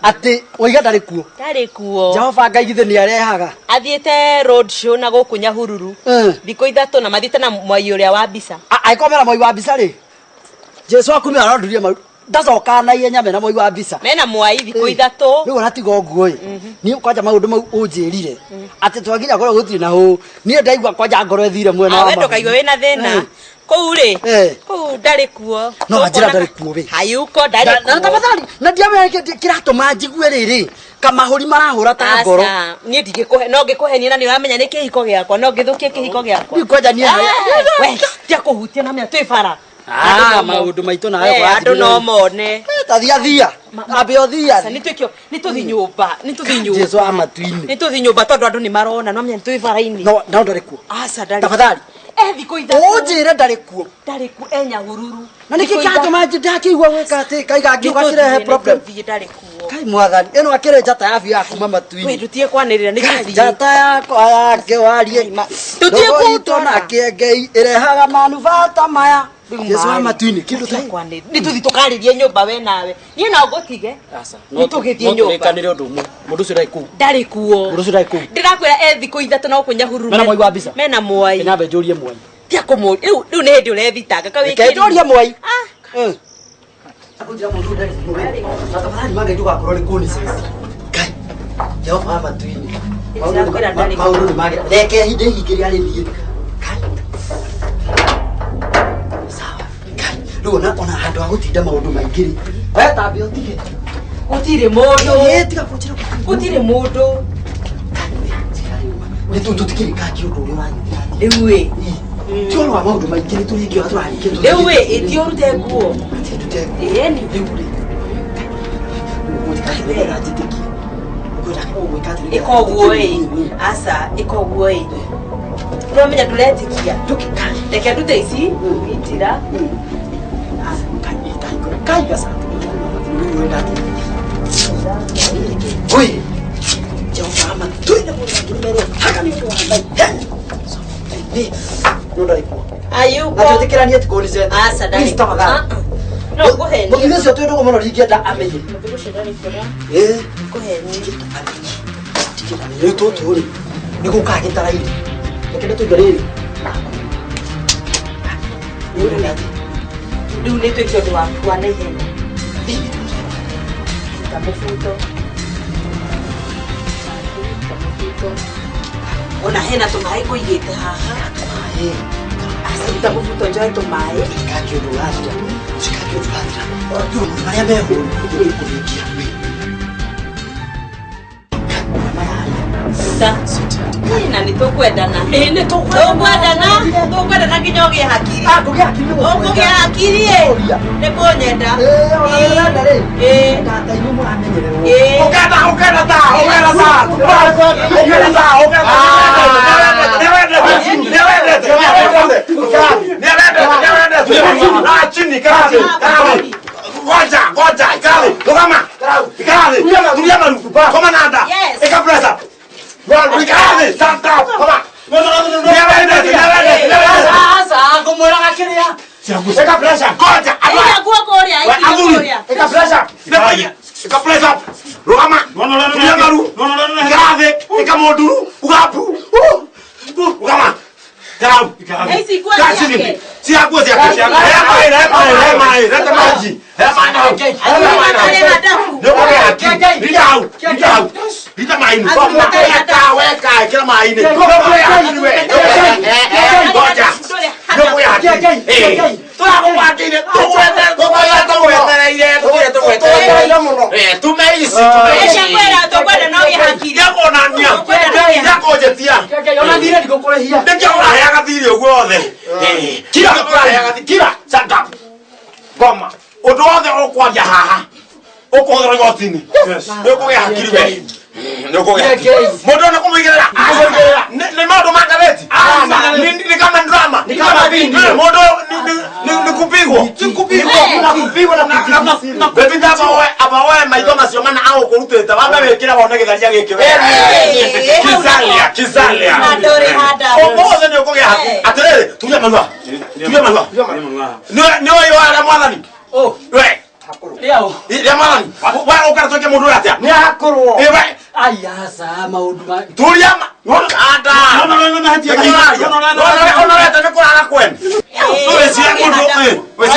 Ati oiga ndarĩ kuo. Ndarĩ kuo. Jehova Ngai githĩ nĩ arehaga. Athiĩte road show na gũkũ Nyahururu. Thikũ ithatũ na mathiĩte na mwai ũrĩa wa mbica. Aikomera mwai wa mbica rĩ. Jesu akumĩ arondurie mau. Ndacoka na ihenya mena mwai wa mbica. Mena mwai thikũ ithatũ. Rĩu ona tiga ũguo ĩ. Niĩ kwanja maũndũ mau ũnjĩrire. Atĩ twaginya ngoro gũtirĩ na hũ. Niĩ ndaigua kwanja ngoro ĩthire mwena wa. Wendo kaigua wĩna thĩna. Koure. Kou ndari kuo. No ajira ndari kuo we. Hayuko ndari kuo. Na tafadhali na ndiame kirato majigue riri. Kamahuri marahura ta ngoro. Nie ndigikuhe no ngikuhenia na ni uramenya ni kihiko giakwa no ngithukie kihiko giakwa. Nikoja nie. We tia kuhutia na mia twi bara. Maundu maitu nayo andu no mone. Thia. Abe othia. Sasa ni tuthi nyumba. Jesu amatuini. Ni tuthi nyumba tondu andu ni marona no menya twi bara-ini. No ndari kuo. Asa ndari. Tafadhali. Thiko ithatu. Ujire ndari kuo. Ndari ku enya hururu. Na niki kato maji ndakiigua weka ati kaiga ngiuga kirehe problem. Ndari kuo. Kai mwathani eno akire njata ya bia kuma matuini. We dutie kwanirira ni gathi. Njata yakwa yake warie. Tutie kutona kĩengei irehaga manufata maya. Jesu wa matuini kindu ta kwanirira. Ni tuthi tukaririe nyumba we nawe. Nie no ngutige. Asa. No tugithie nyumba. Turekanire undu umwe. Mundu ucio ndaiku. Ndari kuo. Mundu ucio ndaiku. Ndirakwira thiko ithatu no kunya hururu. Mena mwai wa mbica. Mena mwai. Nyambe njurie mwai. Tia kumuri. Riu ni hindi urethitanga ka wiki. Njurie mwai. Akujira mundu ndari kuo. Tafadhali manga nduga koroni kuni sasa. Kai. Jehova matuini. Maundu ni mage. Reke hinde hikiria ari thie. Kai. Sawa. Kai. Riu ona handu ha gutinda maundu maingiri. We tambe utige. Gutire mundu. Tiga kuchira. Gutire mundu. Ni tu tutikirika kiundu uri uranyira. Riu we. Tio no maundu maingiri turingio aturanyike. Riu we itio rute nguo. Eni. Riu ri. Mutikahirira jitiki. Ikoguo asa ikoguo no menya turetikia tukikani reke ndute ici itira asa kai gasa oi Jehova ama tuinde mundu haka ni kwa ndai ndo ipo ayuko na tutikiranie tukolize asa ndai no goheni mugize cio twende ko muno ringienda amenye goheni Riu tutu ri ni gukagitara iri rekende tuiga riri riu ni twikio ndu waku wa naihenya tamufuto ona hena tumai kuigite haha asa tamufuto njoe tumai kakio ndu ratira sikakio ndu ratira ndu maria mehu kuringia na ni tukwendana ni tukwendana nginya ugie hakiri ugie hakiri ni kunyenda Undu wothe ukwaria haha ukuhũthĩra igoti-inĩ nĩũkũgĩa hakiri we nĩũkũgĩa mũndũ ona kũmũigĩrĩra nĩ maũndũ ma ngathĩti ni kama drama mũndũ ni kupigwo bebi abawe maitho macio mana agũkũrutĩte wambe wĩkĩre wone gĩtharia gĩkĩ kizalia ũmũthĩ nĩũkũgĩa hakiri atĩrĩrĩ tugia manua nĩũĩ wara mwathani we ya mwathani we ũkara twĩke mũndũ ũrĩa atĩa nĩ akorwo we ayasa maundu ma tulia anda unaona tena kulala kwenu wewe si mtu wewe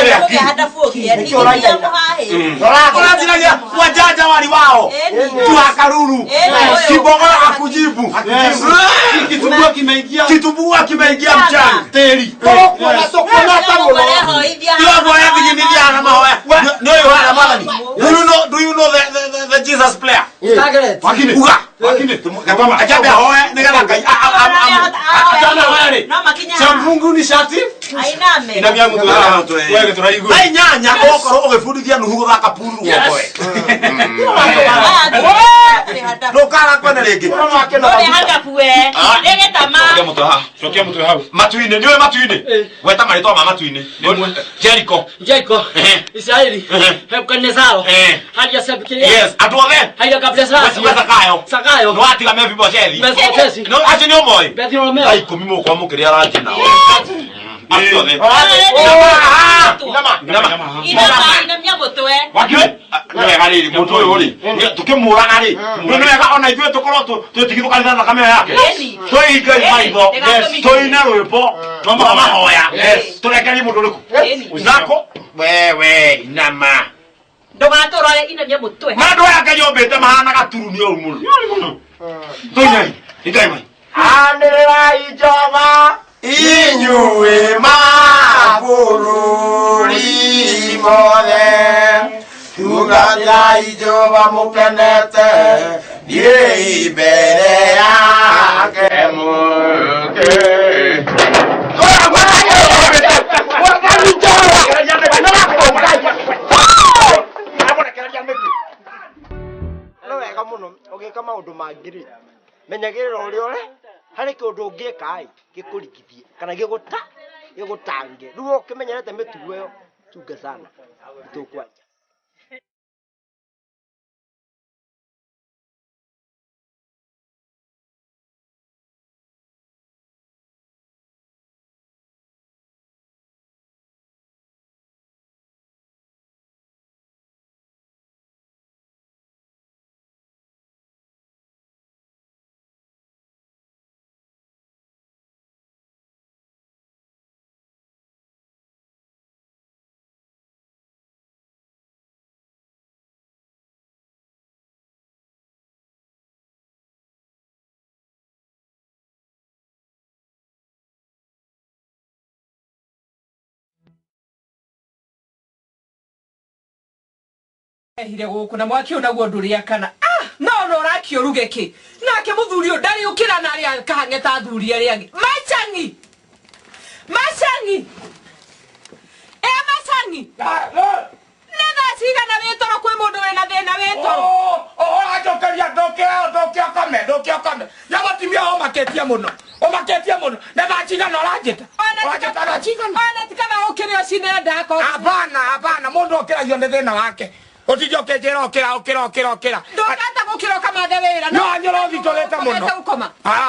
si unajinagia wajaja wali wao Tuakaruru. Kibogo akujibu. Kitumbua kimeingia mchana. Teri. Kwa na sokona tamuno. Do you know the Jesus player? Wakini. Kama ajabu hoye nigala kai. Samfungu ni shati. Ainame. Inamia mtu wewe turaigu. Ai nyanya okoro ogefundithia nuhu thaka puru wokoe. Ndokara kwenda rĩngĩ. Ore hanga puwe. Rege tama. Cokia mtu hau. Matuine niwe matuine. Weta marĩtwa ma matuine. Jericho. Israeli. Hebukadnezaro. Hadia Sebukiria. Yes, andũ othe. Haida Kabresasi. Sakayo. No atiga Mephibosheth. Mephibosheth. No acio nĩ ũmoi. Bethlehemeo. Ai 10 mũkwa mũkĩrĩa ranjĩ nao. Acio othe. Inamia mutwe. Wakire. Wega rĩrĩ mũtũ ũyũ rĩ. Tũkĩmũraga rĩ. Nĩ wega ona ithuĩ tũkorwo tũtigithũkanĩra thakame yake. Tũingai maitho. Tũine rwĩmbo. Tũmahoya. Tũrekerie mũndũ ũrĩkũ. Nako. Wewe inama. Ndogatorore inamia mutwe. Mandũ aya kayombĩte mahana gaturuni ũru mũno. Tũine. Igai mai. Anĩrĩrai Jehova inyuĩ mabũrũri mothe, tugatai Jehova mũkenete, thiĩ mbere yake mũke. No wega mũno ũgĩka maũndũ mangĩ-rĩ, menyagĩrĩra ũrĩa ũrĩ harĩ kĩũndũ ũngĩka-ĩ gĩkũrigithie kana gĩgũtange. Rĩu ũkĩmenyerete mĩtugo ĩyo chunga sana ĩtũkwanja. Hire guku na mwaki unaguo nduria kana no rakio rugeki nake muthuri ndari ukira na ria kahangeta thuri ria angi machangi nena siga na wetoro kwe mundu wena thina wetoro ajokeria ndokia kame yabatimia o maketia muno na bachiga no rajeta ona tikaba ukire ocine ndako hapana mundu okiragio ni thina wake. Otijo kejera okira. Ndokata gukira kama thewera no nyoro thitoleta muno.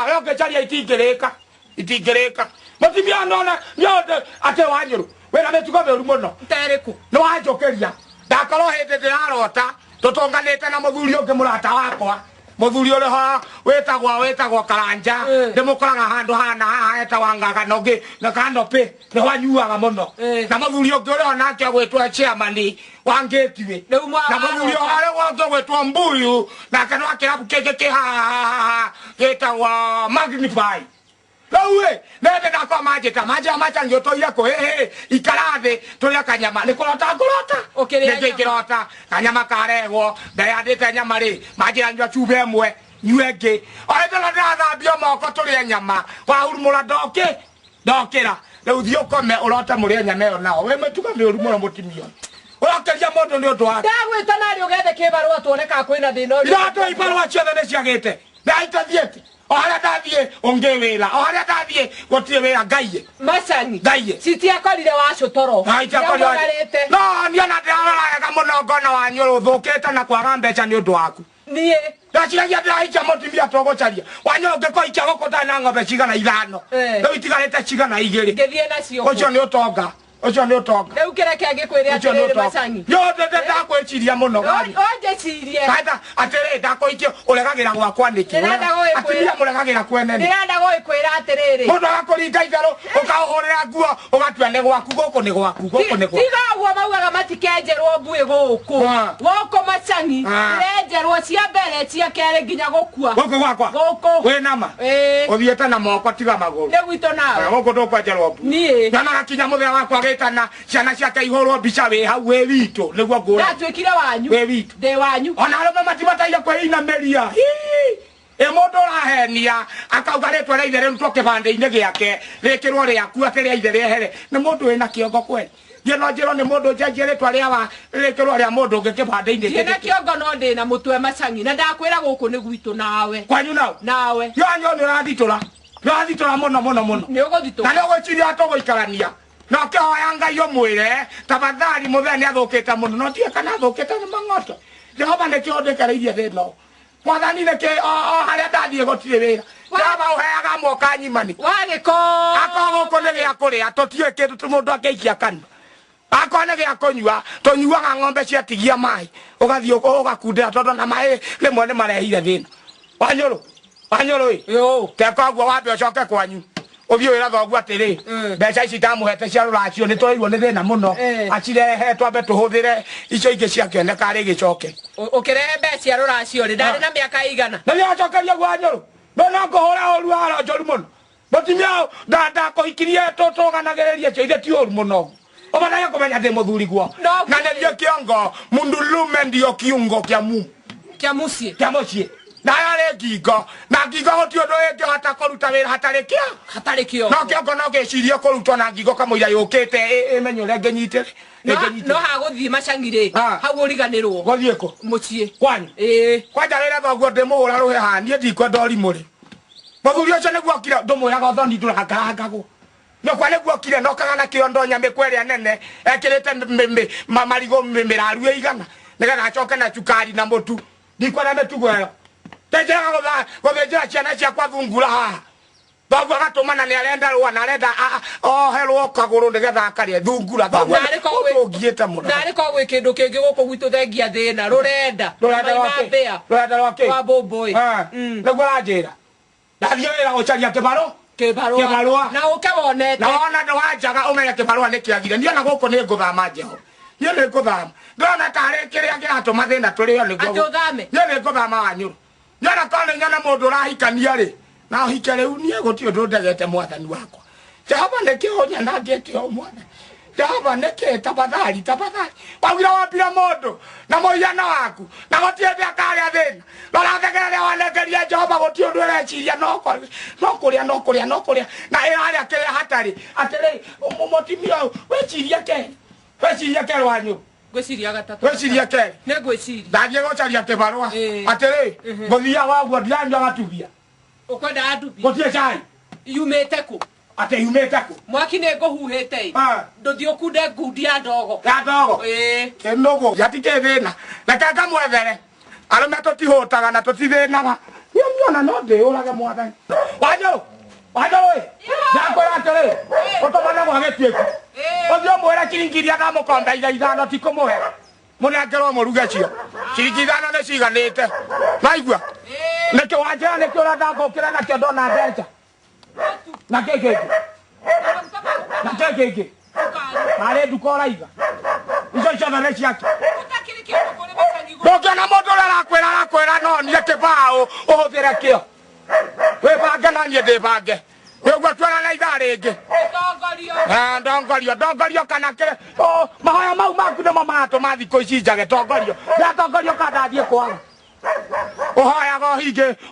Yo kecharia itingirika. Mutimia ndona nyode ate wanyuru. Wena metuko beru muno. Nteriku. No ajokeria. Ndakoro hete ndirarota tutonganite na muthuri ungi murata wakwa. Muthuri uri ha wetagwo Karanja. Ndimukoraga handu hana haha etagwo Ngaganogi na Kanope. Ni wanyuaga muno. Na muthuri ungi uri onake agwetwa chairman wangetiwe. Na muthuri ore wonge gwetwa Mbuyu na kanwa kirabu keke ha etagwo Magnify. Lawe nende ndakwa maja ngiotoia ko ikarathi turia kanyama ni kurota kirota kanyama karehwo ndayandite nyama ri majira nywa chube mwe nyuenge oete na ndathambio moko turia nyama wa urumura ndokira riu thio kome urota muria nyama yo nao we metuka me urumura mutimio urakeria mundu ni undu wa ndagwita nari ugethe kibarua tuoneka kwina thina uyu ndato ibarua ciothe ni ciagite ndaithathiete oharia ndathie ongewira oharia ndathie gotire wira ngaiye macani ngaiye sitiakorire wacutoro ngarite no niona ndirarorega muno ngona wanyuru thukite na kwaga mbeca ni undu waku nie ndaciragia ndirahikia mutimia togocaria wanyuru ngikoikia gukota na ng'ombe cigana 5 riu itigarite cigana 2 ngithie nacio ucio ni utonga Ucio ni utonga. Riu kireke ngikwire atiriri Machangi. Yo ndete ndakwiciria muno gani. Onjecirie. Kaita atiri ndakoikio uregagira gwakwa niki. Atiria muregagira kwene. Ndirenda guikwira atiriri. Mundu agakuringa itharu ukahorera nguo ugatua ni gwaku guku ni gwaku guku ni gwaku. Tiga guo maugaga matikenjerwo ngui guku. Guku Machangi irenjerwo cia mbere cia kere nginya gukua. Guku gwakwa. Guku. We nama. Uthiete na moko tiga maguru. Ni gwito nawe. Guku ndukwenjerwo ngui. Nie. Na gakinya muthia wakwa gitana ciana ciake ihorwo mbica wi hau we witu niguo ngura. Natwikire wanyu. We witu. Ndi wanyu. Ona arume matibataire kwĩina meria. Mundu urahenia akauga ritwa ria ithe rirutwo kibande-ini giake rikirwo riaku ati ria ithe riehere ni mundu wina kiongo kweli thie no njirwo ni mundu njenjie ritwa ria wa rikirwo ria mundu ungi kibande-ini thie na kiongo no ndi na mutwe Machangi na ndakwira guku ni gwitu nawe kwanyu nawe yanyo ni urathitura muno ni uguthitũra na ni ugwiciria tuguikarania na ukihoya Ngai umwire tafadhali muthee ni athukite muno no tie kana athukite ni mang'oto Jehova nikio ndikereirie thino mwathani neke haria ndathie gutire wira ndaba uheaga mwoka nyimani wagiko akoguko ni gia kuria tutie kindu mundu akeikia kanua akone gia kunyua tunyuaga ng'ombe ciatigia mai ugathie ugakundira tondu na mai rimwe ni marehire thina wanyuru yo tekoguo wambe ucoke kwanyu uthie wira thoguo atiri mbeca ici tamuhete cia ruracio ni twairwo ni thina muno acirehe twambe tuhuthire icio ingi ciakioneka ari gicoke ukirehe mbeca cia ruracio ri ndari na miaka igana na niacokeria gwanyuru no kuhura oru ara njoru muno mutimia ndakuhikirie tuganagiririe cio ithe ti oru muno obanaye kumenya ndi muthuri guo na ndio kiongo mundulume ndio kiungo kia mucie na yale ngingo na ngingo gutio ndo ingi hata kuruta wira hatari kio no kiongo no gicirie kurutwo na ngingo kamuira yukite imenyore ngenyitire no haguthii Machangi ri hau uriganirwo guthie ko mucie kwanyu kwanja wira thoguo ndimuhura ruhe hanie ndikwenda urimuri muthuri ucio niguo kire ndumwiraga thoni ndurangagwo no kwale guokire no kagana kiondo nyambe kweria nene ekirite marigo miraru igana nega acoke na cukari na mutu ndikwenda metugwero tejega gothenjera ciana ciakwa thungura haha babu agatumana ni arenda rwa na arenda helwo kaguru nigetha akarie thungura babu ungiite muno nari ko gwi kindu kingi guku gwitu thengia thina rurenda wake wa boboy niguo anjira ndathie wira gucaria kibarua na ukabonete na ona ndwajaga umenye kibarua ni kiagire ndiona guku ni nguthama jeho ni nguthama ndona tare kiria kiratuma thina turio niguo atuthame ni nguthama wanyuru nyana kone nyana mundu rahikania ri na hikare unie gutio ndegete mwathani wakwa Jehova nekionya na ngete o mwana Jehova neke tafadhali wawira wapira mundu na moyana waku na gotie akari athina lora thegere wanegeria Jehova gutio ndweciria no kuria na ira kire hatari atiri mutimia weciria ke wanyu gwiciria gatatu weciria ke ne gwiciria ndathie gucaria kibarua atiri guthia waguo ndiranyua gatubia ukwenda atubia gutie cai yumete ku mwaki ne nguhuhite nduthio kunde ngundia ndogo kenogo yatike thina na kanga mwethere arume tutihutaga na tutithinaga niona no ndiurage mwathani wanyo ndakwira atiri utomana gwagetiku uthio mwira kiringiria ndamukomba ithano tikumuhe munengerwo muruge cio ciringi ithano ni ciganite naigua nikio wanjira nikio urenda ngukira nakio ndona mbeca na keke mare nduka uraiga icio ciothe nĩ ciake ndũkĩona mũndũ ũrĩa arakwĩra no niĩ kĩbaũ ũhũthĩre kĩo wĩbange na niĩ ndĩbange nĩguo tuonana ithaa rĩngĩ ndongorio kana mahoya mau maku nĩmo maratũma thikũ ici njage tongorio ndatongorio ka ndathiĩ kwaga uhoyaga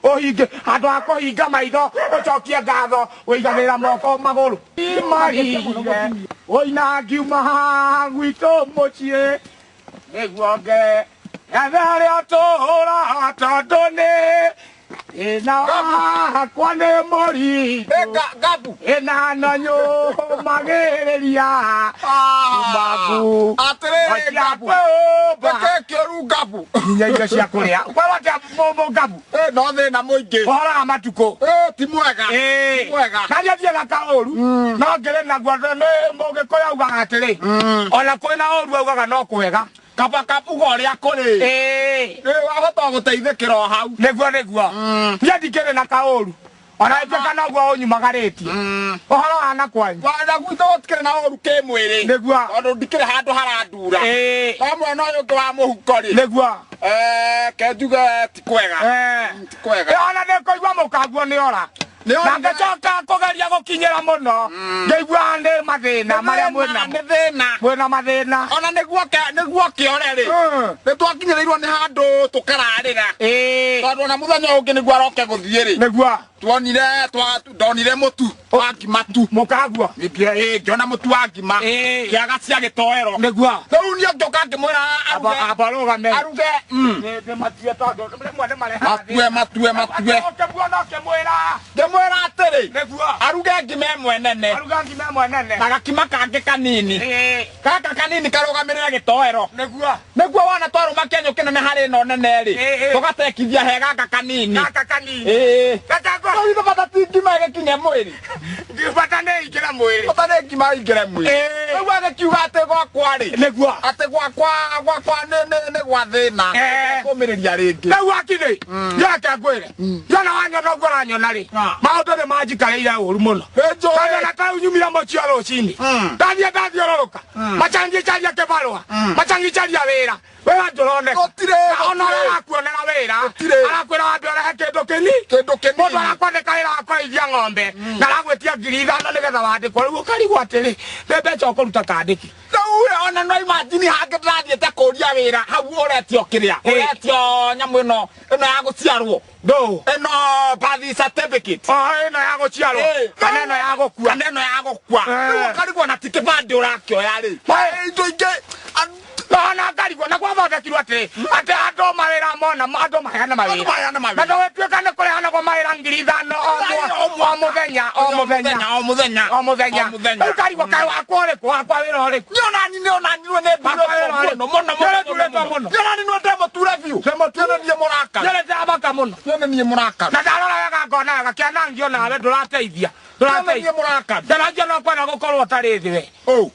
uhinge andu akuhinga maitho ucokie ngatho uiganira moko maguru imarire oina ngiuma gwitu mucie niguo nge ethari otuhura tondu ni ina wakwa nĩ mũritũ ĩna no nyũmagĩrĩria magu atĩrĩrĩ Ngabu reke kĩũru gabu nginya indo cia kuria kwa wate bobo gabu no thina muingi hora matuko ti mwega ti mwega kaja thie na kaoru no ngere na gwa ne mboge ko yauga atiri ona kwina oru augaga no kwega kapa kapugo ria kuri wahota guteithikira hau niguo thie ndikire na kaoru ona ĩtuĩka noguo ũnyumagarĩtie ũhoro hana kwanyu wanda gwitũ gũtikĩrĩ na ũru kĩmwĩrĩ nĩguo tondũ ndikĩrĩ handũ harandura no mwena ũyũ ũngĩ wa mũhuko-rĩ nĩguo ke njuge ti kwega ona nĩkũigua mũkanguo nĩ ora na ngĩcoka kũgeria gũkinyĩra mũno ngĩigua ndĩ mathĩna marĩa mwĩna mathĩna ona nĩguo kĩore-rĩ nĩtwakinyĩrĩirwo nĩ handũ tũkararĩra tondũ ona mũthenya ũngĩ nĩguo aroke gũthiĩ-rĩ nĩguo ndonire mũtu wa ngima tu mũkanguo ngĩona mũtu wa ngima kĩaga cia gĩtoero nĩguo rĩu niĩ ngĩũka ngĩmwĩra aruge matue ngĩmwĩra atĩrĩ aruge ngima ĩmwe nene na gakima kangĩ kanini gaka kanini karũgamĩrĩre gĩtoero nĩguo wona twarũma kĩenyũ kĩnene harĩ ĩno nene-rĩ tũgatekithia he gaka kanini bata ti ngima ĩgĩkinye mwĩrĩ bata nĩ ingĩre mwĩrĩ bata nĩ ngima ingĩre mwĩrĩ rĩu agĩkiuga atĩ gwakwa-rĩ nĩguo atĩ gwakwa nĩ gwa thĩna kũmĩrĩria rĩngĩ rĩu akirĩ yake ngwĩre yona wanyona ũguo ũranyona-rĩ maũndũ nĩ manjikarĩire ũru mũno tondũ na tarĩu nyumire mũciĩ rũcinĩ ndathiĩ ndathiũrũrũka macangicaria kĩbarũa macangicaria wĩra wĩra ndũroneka ona ũrĩa arakuonera wĩra arakwĩra wambe ũrehe kĩndũ kĩni mũndũ arakwandĩka wĩra wa kũrĩithia ng'ombe na aragwĩtia 5,000 nĩgetha wandĩkwo rĩu ũkarigwo atĩrĩ nĩ mbeca ũkũruta kandĩki rĩu ona no imagine hangĩ ndĩrathiĩte kũria wĩra hau ũretio kĩrĩa ũretio nyamũ ĩno ya gũciarwo ĩno birth certificate ĩno ya gũciarwo kana ĩno ya gũkua rĩu ũkarigwo na ti kĩbandĩ ũrakĩoya-rĩ indo ingĩ ona ngarigwo na gwathondekirwo atĩ andũ mawĩra mona andũ maheane mawĩra na ndũgĩtuĩka nĩ kũrehanagwo mawĩra 5,000 o mũthenya rĩu ngarigwo kaĩ wakwa ũrĩkũ wakwa wĩra ũrĩkũ nĩonani ndĩmũture biũ niĩ mũrakaru na ndarora wega ngona wega kĩanangio nawe ndũrateithia ndanagia no kwenda gũkorwo ũtarĩ thĩ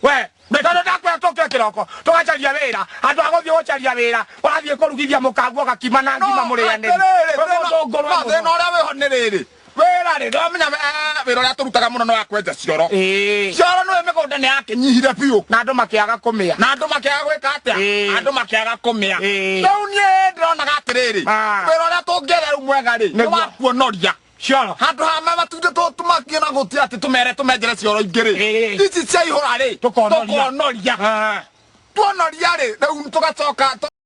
we tondũ ndakwĩra tũke kĩroko tũgacaria wĩra andũ a gũthiĩ gũcaria wĩra ũrathiĩ kũrugithia mũkanguo gakima na ngima mũrĩanĩri thĩna ũrĩa wĩho nĩ rĩrĩ wĩra-rĩ ndomenya wĩra ũrĩa tũrutaga mũno no ya kwenja cioro nĩwe mĩgũnda nĩ yakĩnyihire biũ na andũ makĩaga kũmĩa na andũ makĩaga gwĩka atĩa andũ makĩaga kũmĩa rĩu niĩ ndĩronaga atĩrĩrĩ wĩra ũrĩa tũngĩera rĩu mwega-rĩ nĩ wa kuonoria cioro handũ hame matumbĩ tũmakie na gũtĩ atĩ tũmenjere cioro ingĩ-rĩ ici ciaihũra-rĩ tũkonoria tuonoria-rĩ rĩu tũgacoka